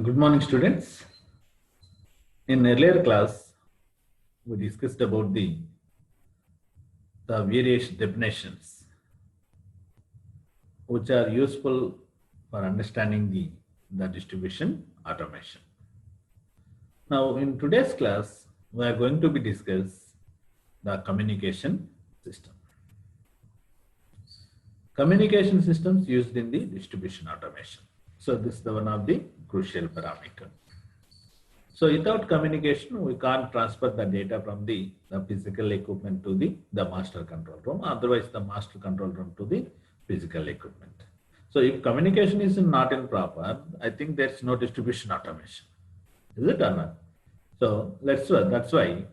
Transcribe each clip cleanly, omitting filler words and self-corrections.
Good morning, students. In earlier class, we discussed about the various definitions which are useful for understanding the distribution automation. Now, in today's class, we are going to be discuss the communication system. Communication systems used in the distribution automation. So this is the one of the crucial parameter. So without communication, we can't transfer the data from the physical equipment to the master control room. Otherwise, the master control room to the physical equipment. So if communication is not proper, I think there's no distribution automation. Is it or not? So that's why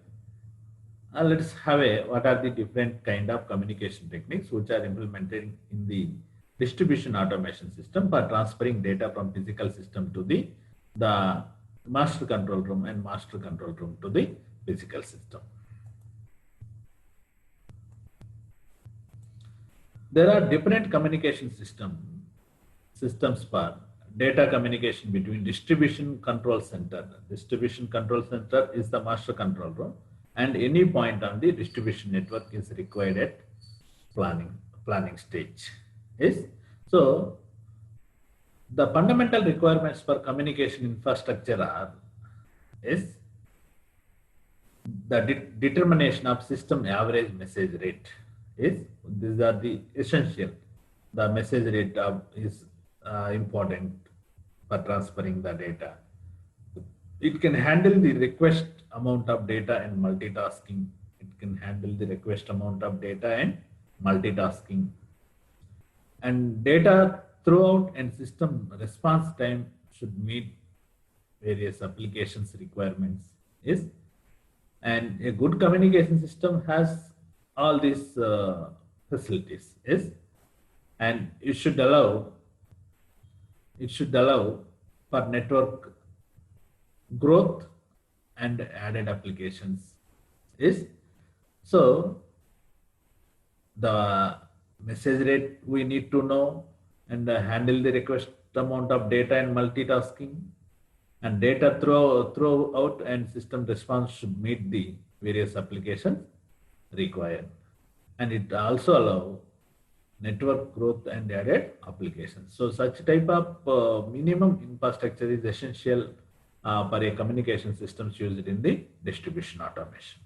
let's have what are the different kind of communication techniques which are implemented in the distribution automation system for transferring data from physical system to the master control room and master control room to the physical system. There are different communication systems for data communication between distribution control center. Distribution control center is the master control room, and any point on the distribution network is required at planning stage. Yes. So the fundamental requirements for communication infrastructure are the determination of system average message rate. These are the essential. The message rate is important for transferring the data. It can handle the request amount of data and multitasking. It can handle the request amount of data and multitasking. And data throughout and system response time should meet various applications requirements. And a good communication system has all these facilities. And it should allow for network growth and added applications. So the message rate we need to know, and handle the request amount of data and multitasking, and data throughout and system response should meet the various applications required. And it also allow network growth and added applications. So such type of minimum infrastructure is essential for a communication systems used in the distribution automation.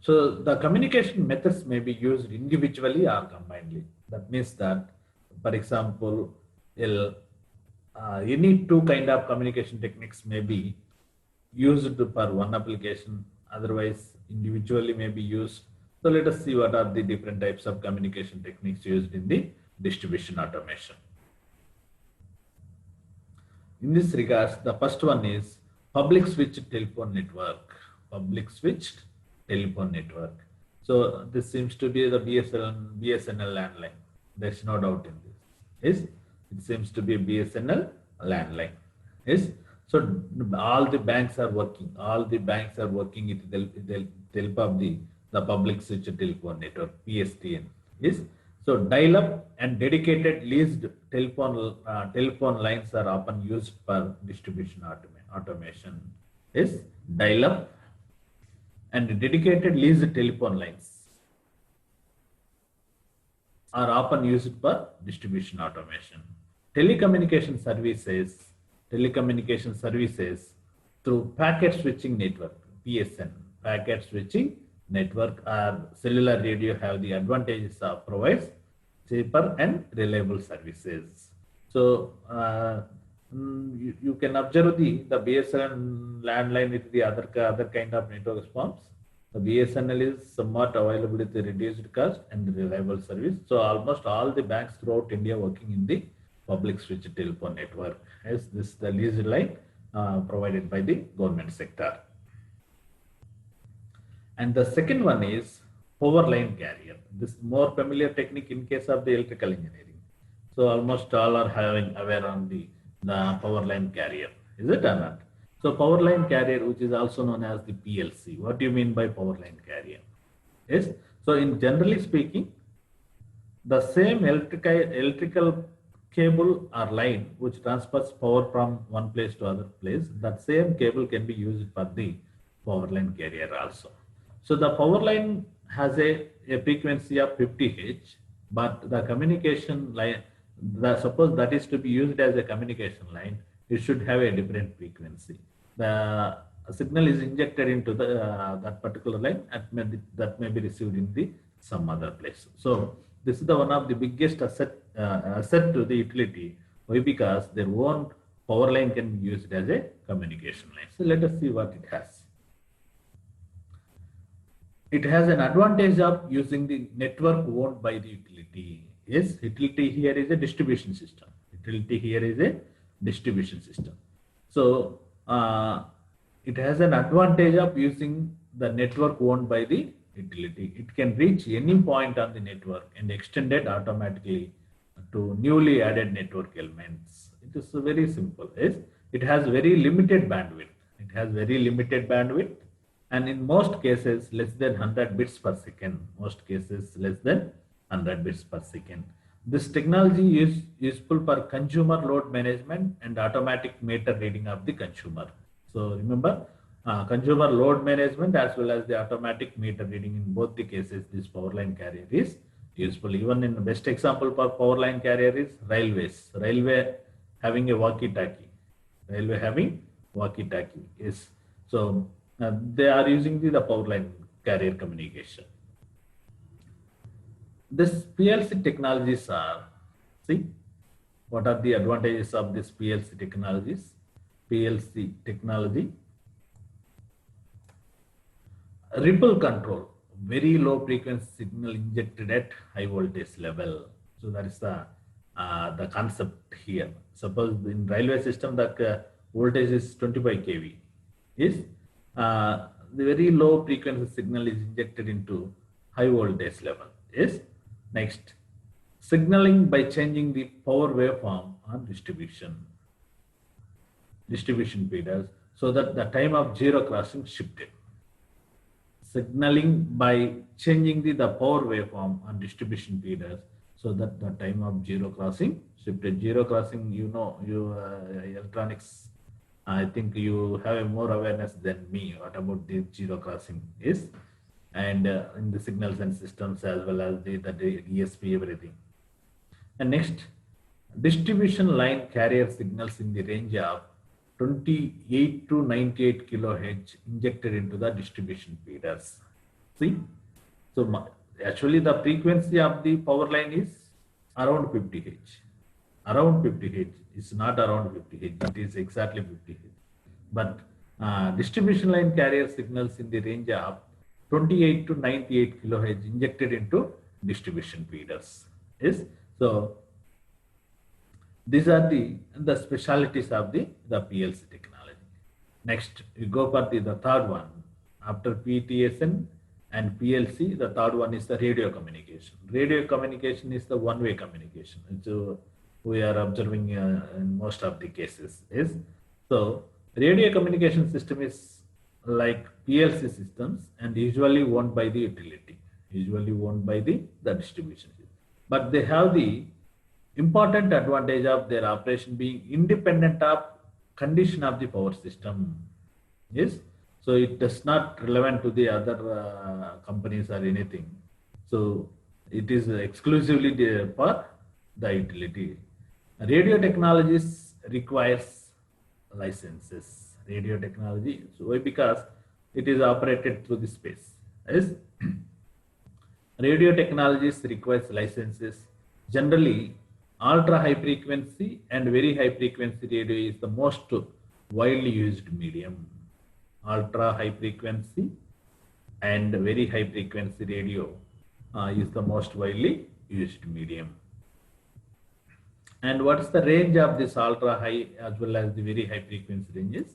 So the communication methods may be used individually or combinedly. That means that, for example, any two kind of communication techniques may be used for one application, otherwise individually may be used. So let us see what are the different types of communication techniques used in the distribution automation. In this regards, the first one is public switched telephone network. Public switched telephone network. So this seems to be the BSNL landline. There's no doubt in this. It seems to be a BSNL landline. So all the banks are working. With the help of the public switched telephone network, PSTN. So dial-up and dedicated leased telephone lines are often used for distribution automation. Dial-up and dedicated leased telephone lines are often used for distribution automation. Telecommunication services through packet switching network, PSN, packet switching network or cellular radio have the advantages of provides cheaper and reliable services. So you can observe the BSNL landline with the other kind of network forms. The BSNL is somewhat available with the reduced cost and reliable service. So almost all the banks throughout India working in the public switched telephone network. This is the leased line provided by the government sector. And the second one is power line carrier. This is more familiar technique in case of the electrical engineering. So almost all are aware on the power line carrier. Is it or not? So power line carrier, which is also known as the PLC. What do you mean by power line carrier? So in generally speaking, the same electrical cable or line which transfers power from one place to other place, that same cable can be used for the power line carrier also. So the power line has a frequency of 50 Hz, but the communication line, suppose that is to be used as a communication line, it should have a different frequency. The signal is injected into the that particular line that may be received in the some other place. So this is the one of the biggest asset to the utility. Why? Because their own power line can be used as a communication line. So let us see what it has. It has an advantage of using the network owned by the utility. Yes, utility here is a distribution system. Utility here is a distribution system. So it has an advantage of using the network owned by the utility. It can reach any point on the network and extend it automatically to newly added network elements. It is very simple. Yes, it has very limited bandwidth. It has very limited bandwidth, and in most cases less than 100 bits per second. Most cases less than 100 bits per second. This technology is useful for consumer load management and automatic meter reading of the consumer. So remember, consumer load management as well as the automatic meter reading, in both the cases this power line carrier is useful. Even in the best example for power line carrier is railways. Railway having a walkie-talkie. Railway having walkie-talkie is so they are using the power line carrier communication. This PLC technologies are, see, what are the advantages of this PLC technologies? PLC technology, ripple control, very low frequency signal injected at high voltage level. So that is the concept here. Suppose in railway system the voltage is 25 kV. Is the very low frequency signal is injected into high voltage level. Yes. Next, signaling by changing the power waveform on distribution feeders so that the time of zero crossing shifted. Signaling by changing the power waveform on distribution feeders so that the time of zero crossing shifted. Zero crossing, you know, electronics, I think you have a more awareness than me what about the zero crossing is, and in the signals and systems as well as the ESP, everything. And next, distribution line carrier signals in the range of 28 to 98 kilohertz injected into the distribution feeders. See, so actually the frequency of the power line is around 50 Hz. Around 50 Hz. It's not around 50 Hz. It is exactly 50 Hz. But distribution line carrier signals in the range of 28 to 98 kilohertz injected into distribution feeders. Yes. So these are the specialities of the PLC technology. Next, we go for the third one. After PTSN and PLC, the third one is the radio communication. Radio communication is the one-way communication. So we are observing in most of the cases. Yes. So radio communication system is like PLC systems and usually owned by the utility, usually owned by the distribution system. But they have the important advantage of their operation being independent of condition of the power system. Yes. So it does not relevant to the other companies or anything. So it is exclusively for the utility. Radio technologies requires licenses. Radio technology, so why? Because it is operated through the space. Yes. Radio technologies requires licenses. Generally, ultra high frequency and very high frequency radio is the most widely used medium. Ultra high frequency and very high frequency radio is the most widely used medium. And what is the range of this ultra high as well as the very high frequency ranges?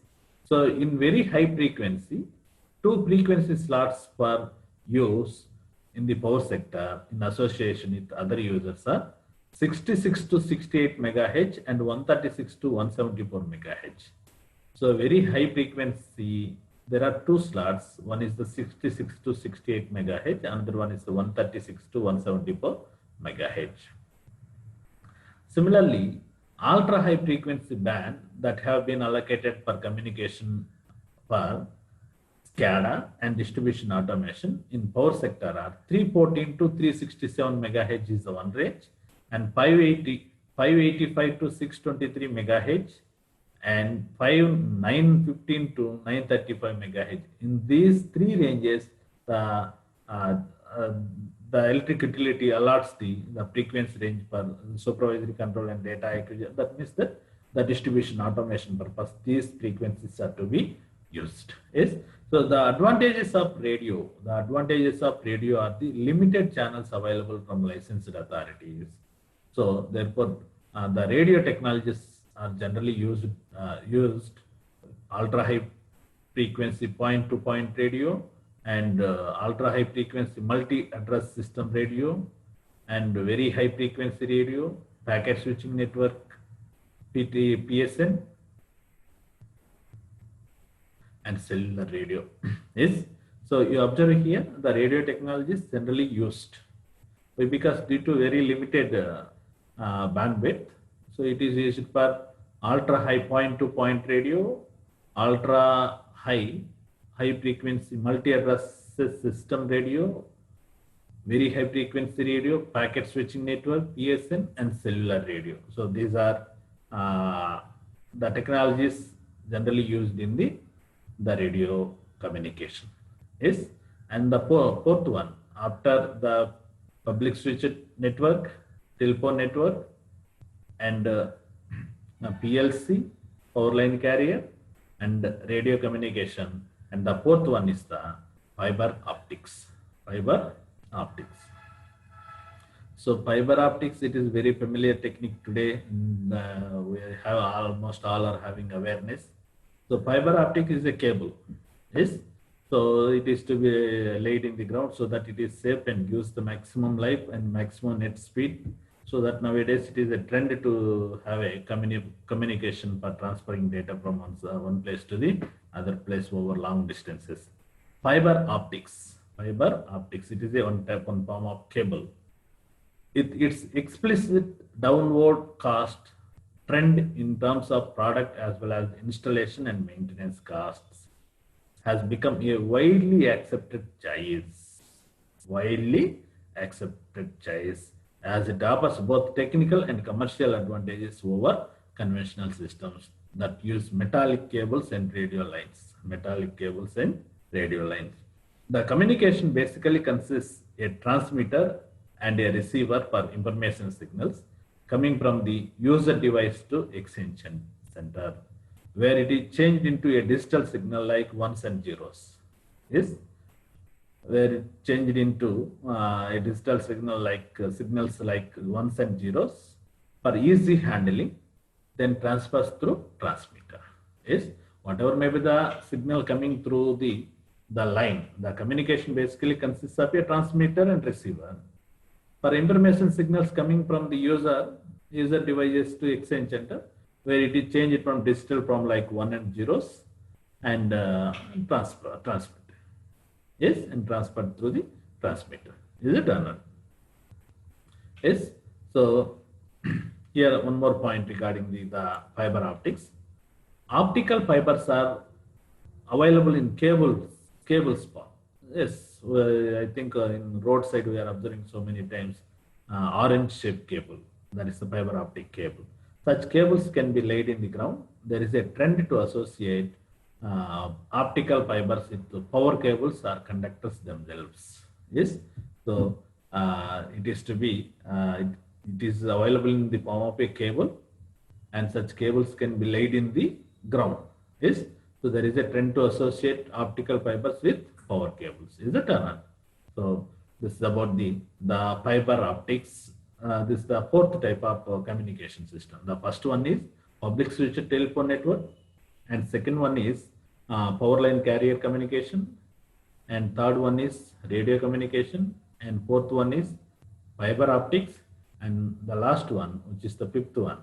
So in very high frequency, 2 frequency slots for use in the power sector in association with other users are 66 to 68 megahertz and 136 to 174 megahertz. So very high frequency, there are 2 slots. One is the 66 to 68 megahertz, another one is the 136 to 174 megahertz. Similarly, ultra high frequency band that have been allocated for communication for SCADA and distribution automation in power sector are 314 to 367 megahertz is the one range, and 585 to 623 megahertz, and 915 to 935 megahertz. In these three ranges, the uh, uh, the electric utility allots the frequency range for supervisory control and data acquisition. That means that the distribution automation purpose, these frequencies are to be used. Yes. So the advantages of radio, are the limited channels available from licensed authorities. So therefore, the radio technologies are generally used ultra high frequency point to point radio, and ultra high frequency multi address system radio, and very high frequency radio, packet switching network, PSN, and cellular radio. Yes. So you observe here the radio technology is generally used because due to very limited bandwidth. So it is used for ultra high point to point radio, ultra high frequency multi address system radio, very high frequency radio, packet switching network, PSN, and cellular radio. So these are the technologies generally used in the radio communication. Yes. And the fourth one, after the public switched network, telephone network, and PLC, power line carrier, and radio communication. And the fourth one is the fiber optics. So fiber optics, it is very familiar technique today. We have almost all are having awareness. So fiber optic is a cable. Yes. So it is to be laid in the ground so that it is safe and gives the maximum life and maximum net speed. So that nowadays it is a trend to have a communication for transferring data from one place to the other place over long distances. Fiber optics, it is one form of cable. Its explicit downward cost trend in terms of product as well as installation and maintenance costs has become a widely accepted choice. As it offers both technical and commercial advantages over conventional systems that use metallic cables and radio lines. The communication basically consists a transmitter and a receiver for information signals coming from the user device to extension center, where it is changed into a digital signal like ones and zeros. Yes. Where it changed into a digital signal like signals like ones and zeros for easy handling, then transfers through transmitter. Yes, whatever may be the signal coming through the line, the communication basically consists of a transmitter and receiver. For information signals coming from the user devices to exchange center, where it is changed from digital from like one and zeros and transmit. Yes, and transferred through the transmitter. Is it or not? Yes. So here one more point regarding the fiber optics. Optical fibers are available in cable spot. Yes, I think in roadside we are observing so many times orange shaped cable. That is the fiber optic cable. Such cables can be laid in the ground. There is a trend to associate optical fibers with power cables or conductors themselves. Yes, so it is to be it is available in the form of a cable, and such cables can be laid in the ground. Yes, so there is a trend to associate optical fibers with power cables. Is it or not? So this is about the fiber optics. This is the fourth type of communication system. The first one is public switched telephone network, and second one is power line carrier communication, and third one is radio communication, and fourth one is fiber optics, and the last one, which is the fifth one,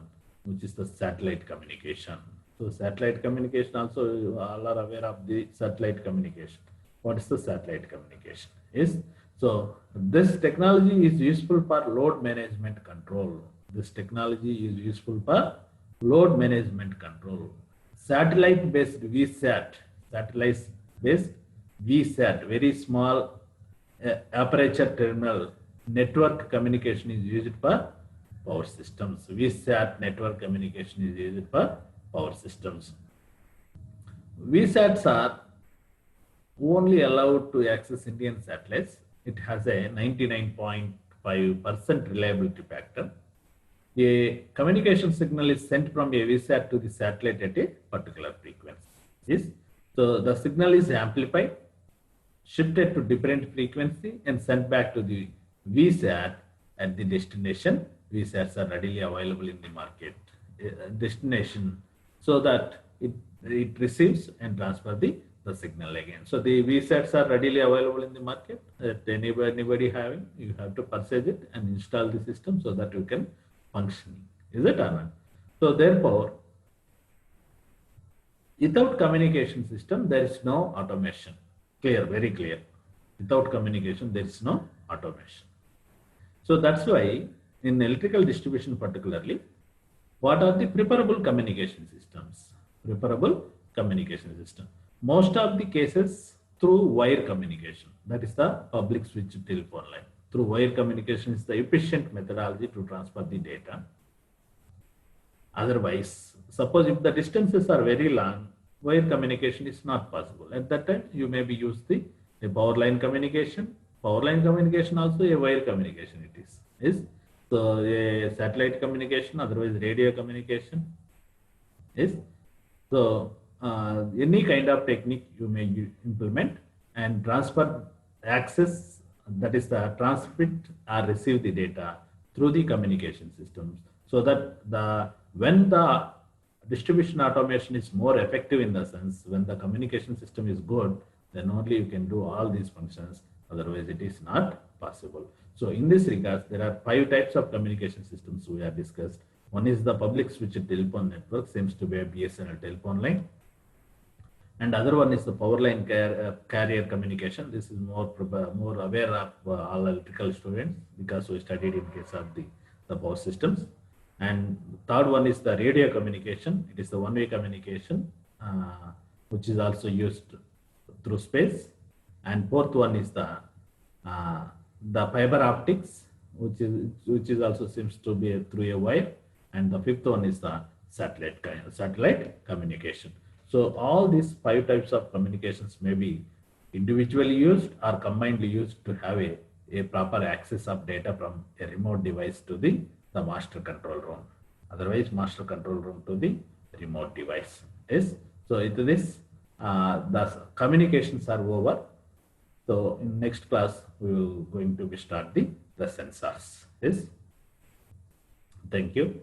which is the satellite communication. So satellite communication also, you all are aware of the satellite communication. What is the satellite communication? Is so this technology is useful for load management control. This technology is useful for load management control. Satellite-based VSAT, satellite-based VSAT, very small aperture terminal network communication is used for power systems. VSAT network communication is used for power systems. VSATs are only allowed to access Indian satellites. It has a 99.5% reliability factor. A communication signal is sent from a VSAT to the satellite at a particular frequency. So the signal is amplified, shifted to different frequency and sent back to the VSAT at the destination. VSATs are readily available in the market destination, so that it receives and transfers the signal again. So the VSATs are readily available in the market. That anybody having, you have to purchase it and install the system so that you can function. Is it or not? So therefore, without communication system, there is no automation. Clear, very clear. Without communication, there is no automation. So that's why in electrical distribution particularly, what are the preferable communication systems? Preferable communication system. Most of the cases through wire communication. That is the public switch telephone line. Through wire communication is the efficient methodology to transfer the data. Otherwise, suppose if the distances are very long, wire communication is not possible. At that time, you maybe use the power line communication. Power line communication also a wire communication it is. So a satellite communication, otherwise radio communication is. So any kind of technique you may implement and transfer access, that is the transmit or receive the data through the communication systems, so that when the distribution automation is more effective, in the sense when the communication system is good, then only you can do all these functions, otherwise it is not possible. So in this regard, there are 5 types of communication systems we have discussed. One is the public switch telephone network, seems to be a BSNL telephone line. And other one is the power line carrier communication. This is more aware of all electrical students, because we studied in case of the power systems. And third one is the radio communication. It is the one-way communication, which is also used through space. And fourth one is the fiber optics, which is also seems to be through a wire. And the fifth one is the satellite communication. So all these 5 types of communications may be individually used or combinedly used to have a proper access of data from a remote device to the master control room. Otherwise, master control room to the remote device. Yes. So into this, the communications are over. So in next class, we will going to start the sensors. Yes. Thank you.